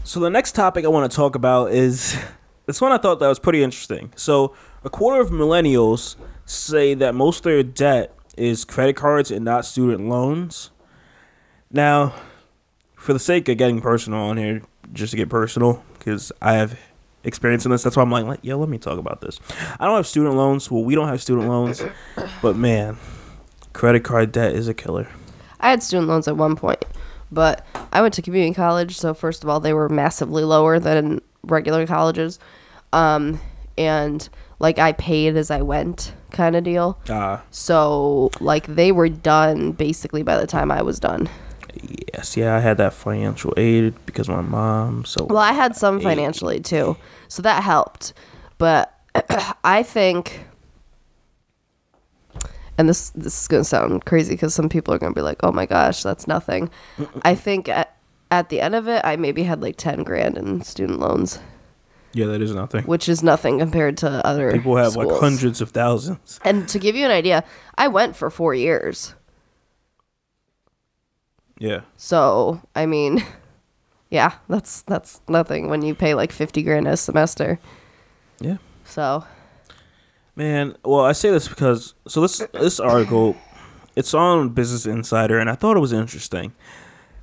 So the next topic I want to talk about is this one I thought that was pretty interesting. So a quarter of millennials say that most of their debt is credit cards and not student loans. Now, for the sake of getting personal on here, just to get personal, because I have experience in this, that's why I'm like, yo, let me talk about this. I don't have student loans. Well, we don't have student loans, but man, credit card debt is a killer. I had student loans at one point, but I went to community college, so first of all, they were massively lower than regular colleges. And like I paid as I went kind of deal. So like they were done basically by the time I was done. Yes, yeah, I had that financial aid because my mom. So well, I had some financial aid too, so that helped. But I think, and this is gonna sound crazy because some people are gonna be like, "Oh my gosh, that's nothing." I think at the end of it, I maybe had like 10 grand in student loans. Yeah, that is nothing. Which is nothing compared to other people have schools. like hundreds of thousands. And to give you an idea, I went for 4 years. Yeah. So, I mean, yeah, that's nothing when you pay like 50 grand a semester. Yeah. So, man, well, I say this because this article, it's on Business Insider, and I thought it was interesting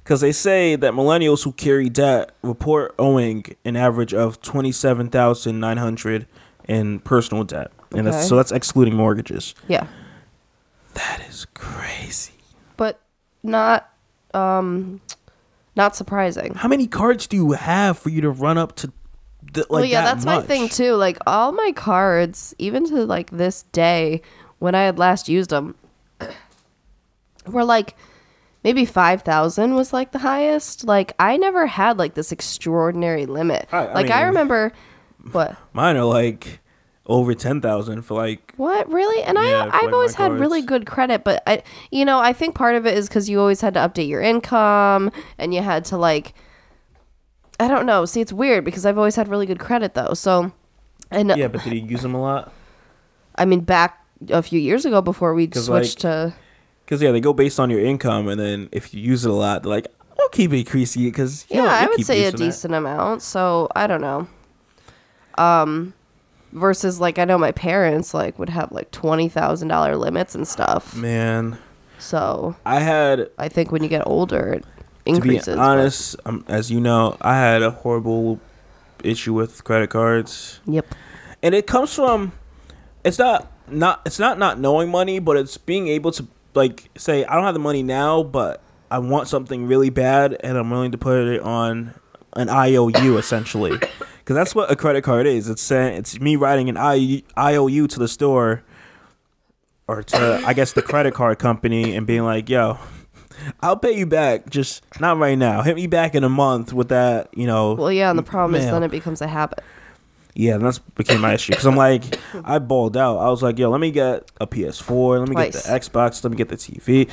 because they say that millennials who carry debt report owing an average of $27,900 in personal debt, and that's excluding mortgages. Yeah. That is crazy. But not surprising. How many cards do you have for you to run up to that's my thing too. Like all my cards, even to like this day when I had last used them, were like maybe 5,000 was like the highest. Like I never had like this extraordinary limit. I remember what mine are like over 10,000 for like what really. And I've always had really good credit, but I think part of it is because you always had to update your income and you had to like, I don't know. See, it's weird because I've always had really good credit though. So, and yeah, but did you use them a lot? I mean, back a few years ago before we switched to. Because they go based on your income, and then if you use it a lot, they're like, I'll keep increasing it because I would say a decent amount. So I don't know. Versus like I know my parents like would have like $20,000 limits and stuff. Man. So I think when you get older, it increases. To be honest, as you know, I had a horrible issue with credit cards. Yep. And it comes from, it's not knowing money, but it's being able to like say I don't have the money now, but I want something really bad, and I'm willing to put it on an IOU essentially, because that's what a credit card is. It's me writing an IOU to the store or to I guess the credit card company and being like, yo, I'll pay you back, just not right now. Hit me back in a month with that, Well, yeah, and the problem is then it becomes a habit. Yeah, and that's became my issue because I'm like, I balled out. I was like, yo, let me get a PS4, let me get the Xbox, let me get the TV.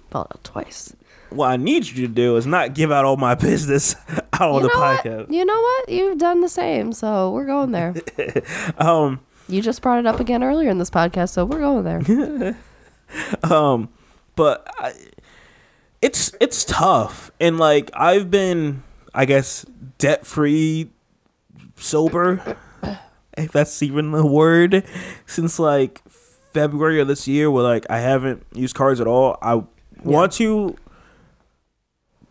Balled out twice. What I need you to do is not give out all my business out on the podcast. You know what? You've done the same, so we're going there. You just brought it up again earlier in this podcast, so we're going there. But it's tough, and like I've been, I guess, debt free. Sober, if that's even a word, since like February of this year, where like I haven't used cards at all. I want to,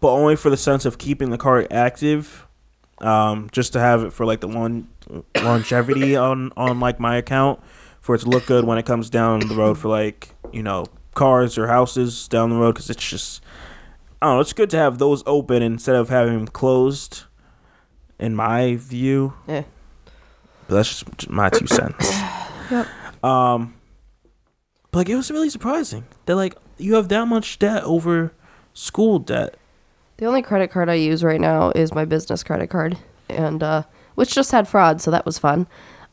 but only for the sense of keeping the card active, just to have it for like the longevity on like my account, for it to look good when it comes down the road for like cars or houses down the road, because it's just, I don't know, it's good to have those open instead of having them closed. In my view, yeah, but that's just my 2 cents. Yep. But like it was really surprising that like you have that much debt over school debt. The only credit card I use right now is my business credit card, and which just had fraud, so that was fun.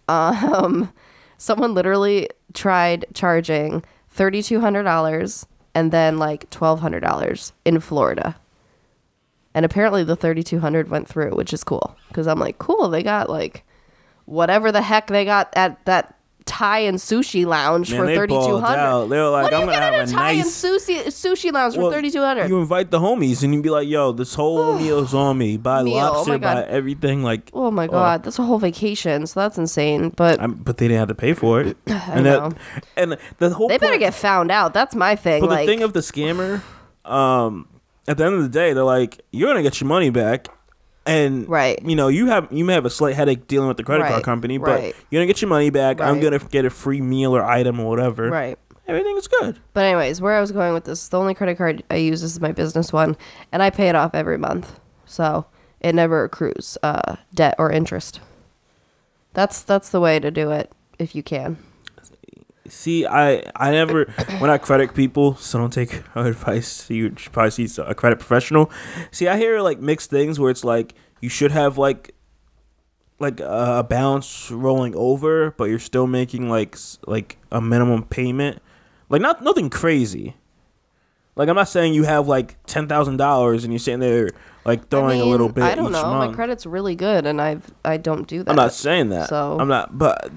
Someone literally tried charging $3,200 and then like $1,200 in Florida. And apparently the 3,200 went through, which is cool. Because I'm like, cool, they got like whatever the heck they got at that Thai and sushi lounge for $3,200. They were like, what are I'm you gonna have getting a Thai and nice sushi lounge for $3,200? You invite the homies and you'd be like, yo, this whole meal's on me. Buy lobster, buy everything. Like, oh my god, that's a whole vacation. So that's insane. But they didn't have to pay for it. I know. And the whole they better get found out. That's my thing. But the thing of the scammer, at the end of the day, they're like, you're gonna get your money back. And you may have a slight headache dealing with the credit card company, but you're gonna get your money back. I'm gonna get a free meal or item or whatever. Right. Everything is good. But anyways, where I was going with this, the only credit card I use is my business one, and I pay it off every month, so it never accrues debt or interest. That's the way to do it if you can. See, I never when I credit people, so don't take our advice. You should probably see a credit professional. See, I hear like mixed things where it's like you should have like a balance rolling over, but you're still making like a minimum payment, like nothing crazy. Like I'm not saying you have like $10,000 and you're sitting there like throwing a little bit. I don't know. Month. My credit's really good, and I don't do that. I'm not saying that. So I'm not, but.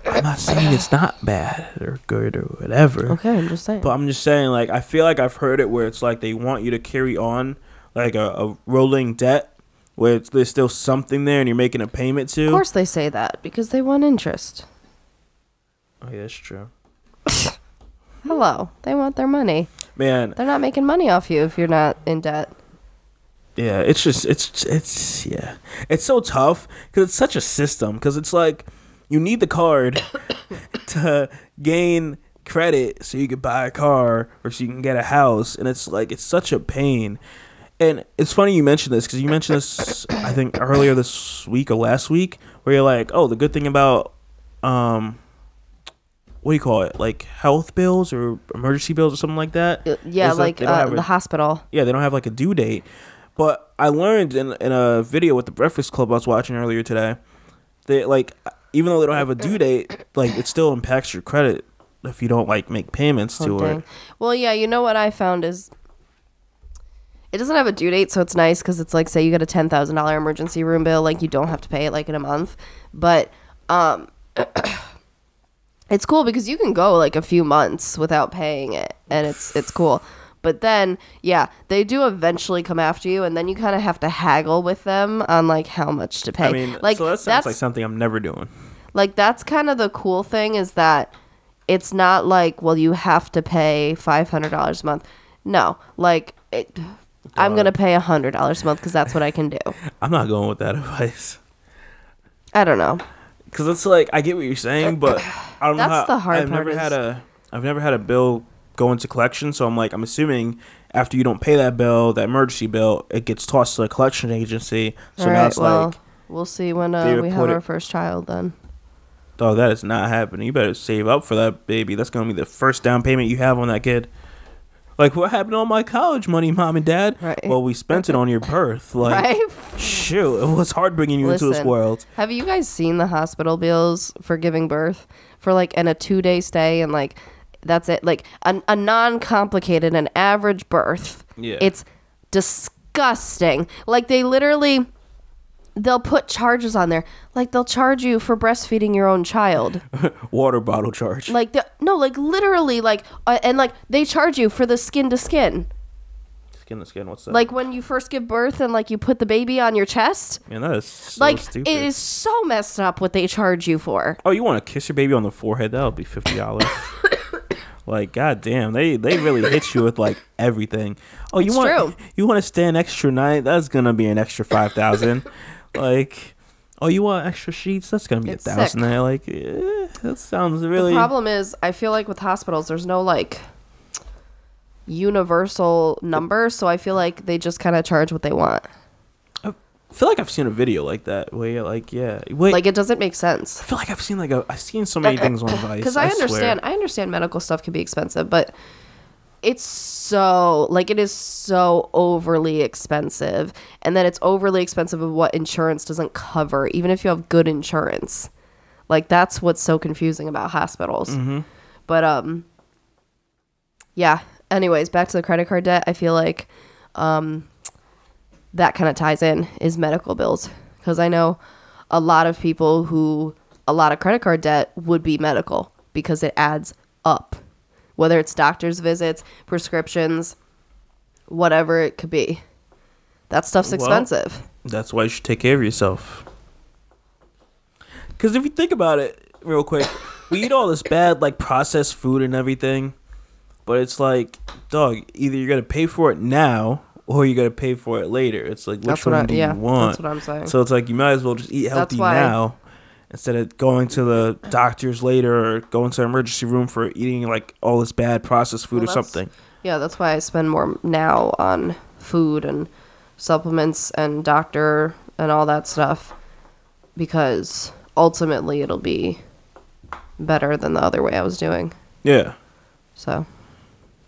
I'm not saying it's not bad or good or whatever. Okay, I'm just saying. But I'm just saying, like, I feel like I've heard it where it's like they want you to carry on like a rolling debt where there's still something there and you're making a payment to. Of course they say that because they want interest. Oh, yeah, that's true. Hello. They want their money. Man. They're not making money off you if you're not in debt. Yeah, it's just, it's so tough because it's such a system because it's like, you need the card to gain credit so you can buy a car or so you can get a house. And it's like, it's such a pain. And it's funny you mentioned this because you mentioned this, I think, earlier this week or last week where you're like, oh, the good thing about, what do you call it? Like health bills or emergency bills or something like that? Yeah, like the hospital. Yeah, they don't have like a due date. But I learned in a video with the Breakfast Club I was watching earlier today, they like... Even though they don't have a due date, like it still impacts your credit if you don't like make payments to it. Well, yeah, you know what I found is it doesn't have a due date, so it's nice because it's like say you get a $10,000 emergency room bill, like you don't have to pay it like in a month. But it's cool because you can go like a few months without paying it, and it's cool. But then, yeah, they do eventually come after you, and then you kind of have to haggle with them on like how much to pay. I mean, like so that sounds like something I'm never doing. Like that's kind of the cool thing is that it's not like, well, you have to pay $500 a month. No, like I'm gonna pay $100 a month because that's what I can do. I'm not going with that advice. I don't know. Because it's like I get what you're saying, but I don't know. That's the hard I've part. I've never had a bill go into collection, so I'm assuming after you don't pay that bill, that emergency bill, it gets tossed to a collection agency. So now it's like we'll see when we have our first child then. Oh, that is not happening. You better save up for that baby. That's gonna be the first down payment you have on that kid. Like, what happened to all my college money, mom and dad? Right. Well, we spent it on your birth. Like, right? Shoot, it was hard bringing you into this world. Have you guys seen the hospital bills for giving birth for like in a 2-day stay and like that's it, like a non-complicated, an average birth. Yeah, it's disgusting. Like they'll put charges on there. Like they'll charge you for breastfeeding your own child. Water bottle charge. Like like literally, like and like they charge you for the skin to skin. Skin to skin, what's that? Like when you first give birth and like you put the baby on your chest. Man, that is so like stupid. It is so messed up what they charge you for. Oh, you want to kiss your baby on the forehead? That'll be $50. Like, goddamn, they really hit you with like everything. Oh, you want to stay an extra night? That's gonna be an extra $5,000. Like, oh, you want extra sheets? That's gonna be $1,000 there. Like, that sounds really. The problem is, I feel like with hospitals, there's no like universal number, so I feel like they just kind of charge what they want. I feel like I've seen a video like that where you're like, yeah, wait, like it doesn't make sense. I feel like I've seen so many things on Vice. Because I understand medical stuff can be expensive, but it's so like it is so overly expensive, and then it's overly expensive of what insurance doesn't cover, even if you have good insurance. Like that's what's so confusing about hospitals. Mm-hmm. But yeah. Anyways, back to the credit card debt. I feel like that kind of ties in is medical bills, because I know a lot of people who a lot of credit card debt would be medical because it adds up. Whether it's doctor's visits, prescriptions, whatever it could be. That stuff's expensive. That's why you should take care of yourself. Because if you think about it real quick, we eat all this bad, like, processed food and everything. But it's like, dog, either you're going to pay for it now or you're going to pay for it later. It's like, which one do you want? That's what I'm saying. So it's like, you might as well just eat healthy now instead of going to the doctor's later or going to the emergency room for eating, like, all this bad processed food or something. Yeah, that's why I spend more now on food and supplements and doctor and all that stuff, because ultimately it'll be better than the other way I was doing. Yeah. So.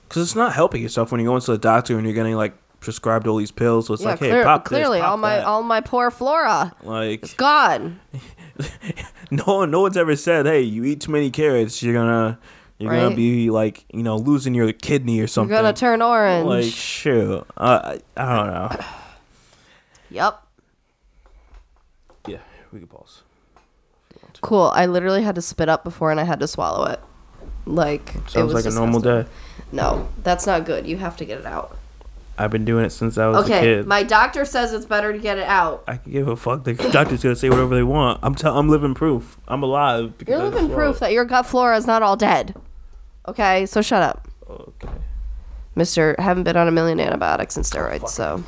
Because it's not helping yourself when you go into the doctor and you're getting, like, prescribed all these pills. So it's like, hey, pop clearly, this, pop all my poor flora, like, it's gone. No one's ever said, hey, you eat too many carrots, you're gonna be, like, you know, losing your kidney or something. You're gonna turn orange. Like, shoot, I don't know. Yep. Yeah, we can pause. Cool. I literally had to spit up before and I had to swallow it. Like, sounds like a normal day. No, that's not good. You have to get it out. I've been doing it since I was a kid. My doctor says it's better to get it out. I can give a fuck. The doctor's gonna say whatever they want. I'm living proof. I'm alive. You're living proof that your gut flora is not all dead. Okay, so shut up. Okay. Mister, haven't been on a million antibiotics and steroids, so.